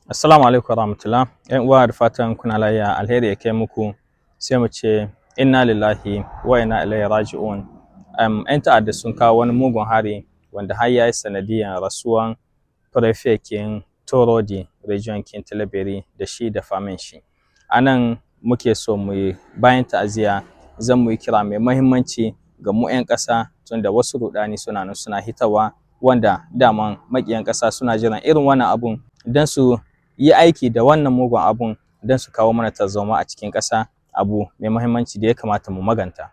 Assalamu alaikum warahmatullah. ‘Yan uwa da fatan kuna lafiya, alheri ya kai muku, sai mu ce inna lillahi wa inna ilaihi raji'un. ‘Yan ta'adda sun kawo wani mugun hari wanda har ya yi sanadiyyar rasuwan Prefekin Torodi Region kin Tilaberi da shi da famin shi. A nan muke so mu yi bayan ta'aziyya zan mu yi kira mai muhimmanci ga mu ‘yan ƙasa tunda wasu ruɗani suna nan suna hitawa wanda daman maƙiyan ƙasa suna jiran irin wannan abun don su yi aiki da wannan mugun abun don su kawo mana tarzoma a cikin ƙasa, abu mai muhimmanci da ya kamata mu maganta.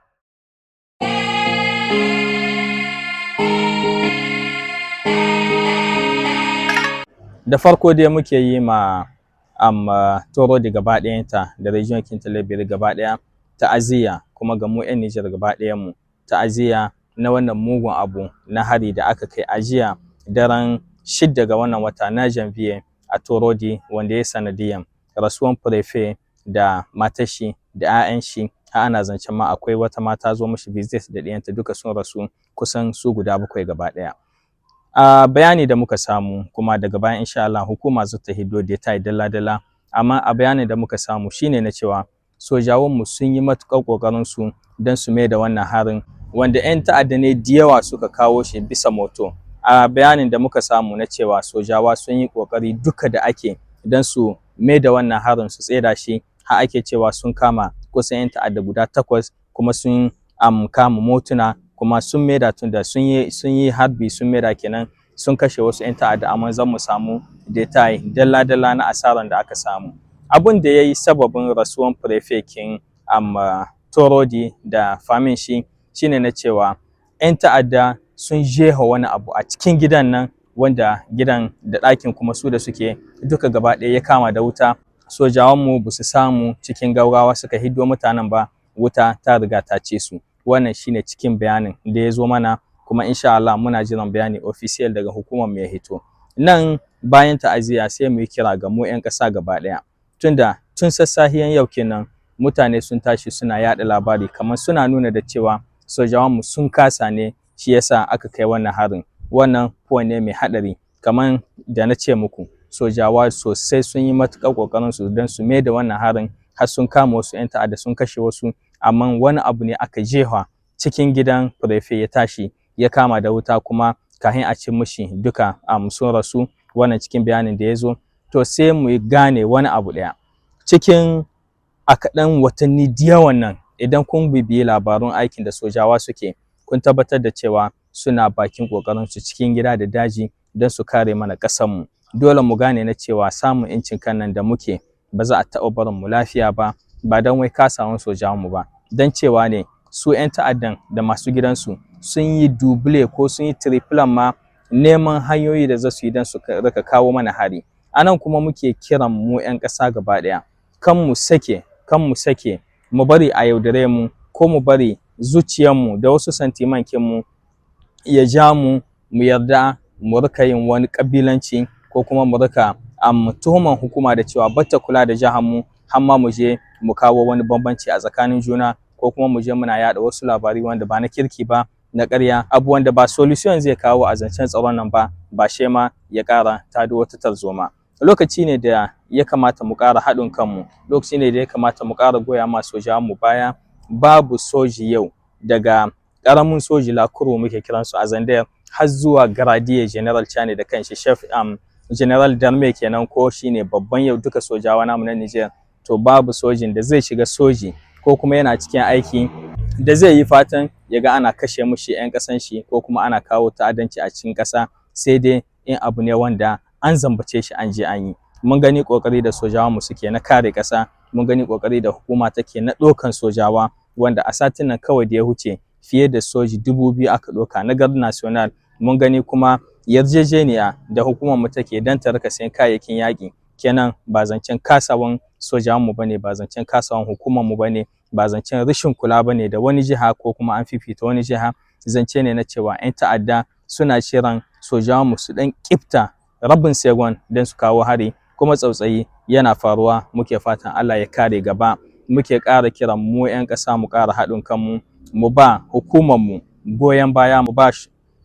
Da farko dai muke yi ma Torodi gaba ɗayanta da Region kin Tilaberi gaba ɗaya ta'aziyya, kuma ga mu 'yan Nijar gaba ɗayan mu ta'aziyya na wannan mugun abu na hari da aka kai a jiya daren 6 ga wannan wata na Janvier a Torodi, wanda ya sanadiyan rasuwan Prefe da matashi da 'ya'yan shi. Har ana zancen ma akwai wata mata zo mishi visit da ɗiyanta, duka sun rasu kusan su guda 7 gaba ɗaya. A bayani da muka samu kuma daga baya insha Allah hukuma za ta hiddo da ta yi dalla-dalla, amma a bayanin da muka samu shine na cewa sojawanmu sun yi matuƙar ƙoƙarin su don su mai da wannan harin wanda 'yan ta'adda ne da yawa suka kawo shi bisa moto. A bayanin da muka samu na cewa sojawa sun yi ƙoƙari duka da ake don su mai da wannan harin su tseda shi, har ake cewa sun kama kusan 'yan ta'adda guda 8 kuma sun kama motuna, kuma sun maida tunda sun yi harbi sun maida kenan sun kashe wasu 'yan ta'adda, amma zan mu samu detail dalla-dalla na asaran da aka samu. Abun da ya yi sababin rasuwan Prefekin Torodi da famin shi shine na cewa 'yan ta'adda sun jefa wani abu a cikin gidan nan, wanda gidan da ɗakin kuma su da suke duka gaba ɗaya ya kama da wuta. Sojawanmu ba su samu cikin gaugawa suka hiddo mutanen ba, wuta ta riga ta ce su. Wannan shine cikin bayanin da ya zo mana, kuma insha Allah muna jiran bayani official daga hukumar mu ya hito. Nan bayan ta'aziyya sai mu yi kira ga mu 'yan ƙasa gaba ɗaya, tunda tun sassahiyan yau kenan mutane sun tashi suna yaɗa labari kamar suna nuna da cewa sojawanmu sun kasa ne shi yasa aka kai wannan harin. Wannan point ne mai haɗari, kamar da na ce muku sojawa sosai sun yi matuƙar ƙoƙarin su don su mai da wannan harin, har sun kama wasu 'yan ta'adda sun kashe wasu, amma wani abu ne aka jefa cikin gidan Prefe ya tashi ya kama da wuta, kuma kafin a ci mishi duka sun rasu. Wannan cikin bayanin da ya zo, to sai mu gane wani abu ɗaya cikin a kaɗan watanni da yawan nan, idan kun bibiyi labarun aikin da sojawa suke, kun tabbatar da cewa suna bakin ƙoƙarinsu cikin gida da daji don su kare mana ƙasarmu. Dole mu gane na cewa samun 'yancin kan nan da muke ba za a taɓa barin mu lafiya ba, ba don wai kasawan sojawanmu ba, don cewa ne su 'yan ta'addan da masu gidansu sun yi double ko sun yi triple ma neman hanyoyi da za su yi don su rika kawo mana hari. A nan kuma muke kiran mu 'yan ƙasa gaba ɗaya, kan mu sake mu bari a yaudare mu, ko mu bari zuciyarmu da wasu santimankinmu ya ja mu yarda mu rika yin wani ƙabilanci, ko kuma mu rika tuhuman hukuma da cewa bata kula da jihar mu, har ma mu je mu kawo wani bambanci a tsakanin juna, ko kuma mu je muna yaɗa wasu labari wanda ba na kirki ba, na ƙarya, abu wanda ba solution zai kawo a zancen tsaron nan ba shi ma ya ƙara tado wata tarzoma. Lokaci ne da ya kamata mu ƙara haɗin kanmu, lokaci ne da ya kamata mu ƙara goya ma sojawanmu baya. Babu soji yau daga ƙaramin soji lakuro muke kiransu a Zandar har zuwa Gradie General Chani da kanshi Chef General Darme kenan, ko shine babban yau duka sojawa namu na Niger. To babu sojin da zai shiga soji ko kuma yana cikin aiki da zai yi fatan ya ga ana kashe mushi 'yan ƙasan shi, ko kuma ana kawo ta'addanci a cikin ƙasa, sai dai in abu ne wanda an zambace shi an je an yi. Mun gani ƙoƙari da sojawanmu suke na kare ƙasa, mun gani ƙoƙari da hukuma take na ɗaukan sojawa, wanda a satin nan kawai da ya huce fiye da soji 2000 aka ɗauka na Garde National. Mun gani kuma yarjejeniya da hukumar mu take don ta rika sayan kayayyakin yaƙi, kenan ba zancen kasawan sojawanmu bane, ba zancen kasawan hukumar mu bane, ba zancen rashin kula bane da wani jiha ko kuma an fifita wani jiha. Zance ne na cewa 'yan ta'adda suna shirin sojawanmu su ɗan ƙifta rabin segon don su kawo hari, kuma tsautsayi yana faruwa. Muke fatan Allah ya kare gaba, muke ƙara kiran mu 'yan ƙasa mu ƙara haɗin kanmu, mu ba hukumarmu goyon baya, mu ba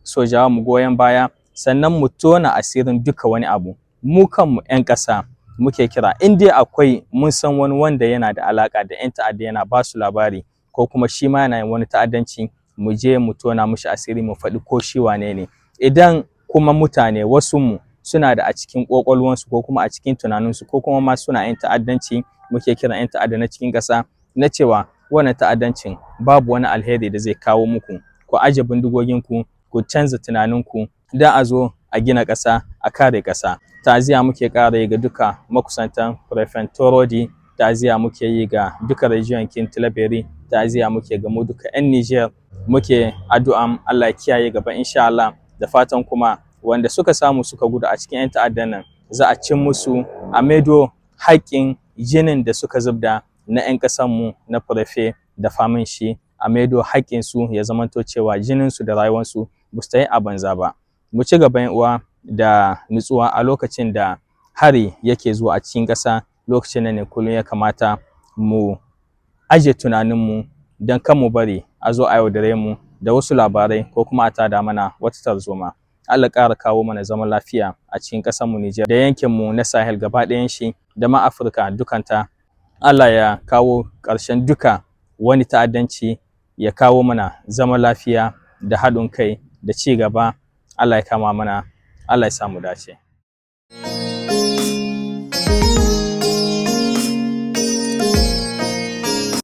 sojawanmu goyon baya, sannan mu tona asirin duka wani abu. Mu kanmu 'yan ƙasa muke kira in dai akwai mun san wani wanda yana da alaka da 'yan ta'adda yana ba su labari ko kuma shi ma yana yin wani ta'addanci, mu je mu tona mushi asiri mu faɗi ko shi wane ne. Idan kuma mutane wasu mu suna da a cikin ƙwaƙwalwansu ko kuma a cikin tunaninsu ko kuma ma suna yin ta'addanci, muke kiran 'yan ta'adda na cikin ƙasa na cewa wannan ta'addancin babu wani alheri da zai kawo muku, ku aje bindigoginku, ku canza tunaninku don a zo a gina ƙasa, a kare ƙasa. Ta'aziyya muke ƙara yi ga duka makusantan Prefect Torodi, ta'aziyya muke yi ga duka region kin Tillaberi, ta'aziyya muke ga mu duka 'yan Niger, muke addu'an Allah ya kiyaye gaba insha Allah, da fatan kuma wanda suka samu suka gudu a cikin 'yan ta'addan nan za a cin musu a maido haƙƙin jinin da suka zubda na 'yan ƙasanmu na Prefect da famin shi, a maido haƙƙinsu ya zamanto cewa jininsu da rayuwarsu ba su yi a banza ba. Mu ci gaba 'yan uwa da nutsuwa a lokacin da hari yake zuwa a cikin ƙasa, lokacin ne kullum ya kamata mu aje tunaninmu don kan mu bari a zo a yaudare mu da wasu labarai ko kuma a tada mana wata tarzoma. Allah ƙara kawo mana zaman lafiya a cikin ƙasarmu Nijar da yankinmu na Sahel gaba ɗayan shi da ma Afirka dukanta. Allah ya kawo ƙarshen duka wani ta'addanci, ya kawo mana zaman lafiya da haɗin kai da ci gaba. Allah ya kama mana, Allah ya samu dace.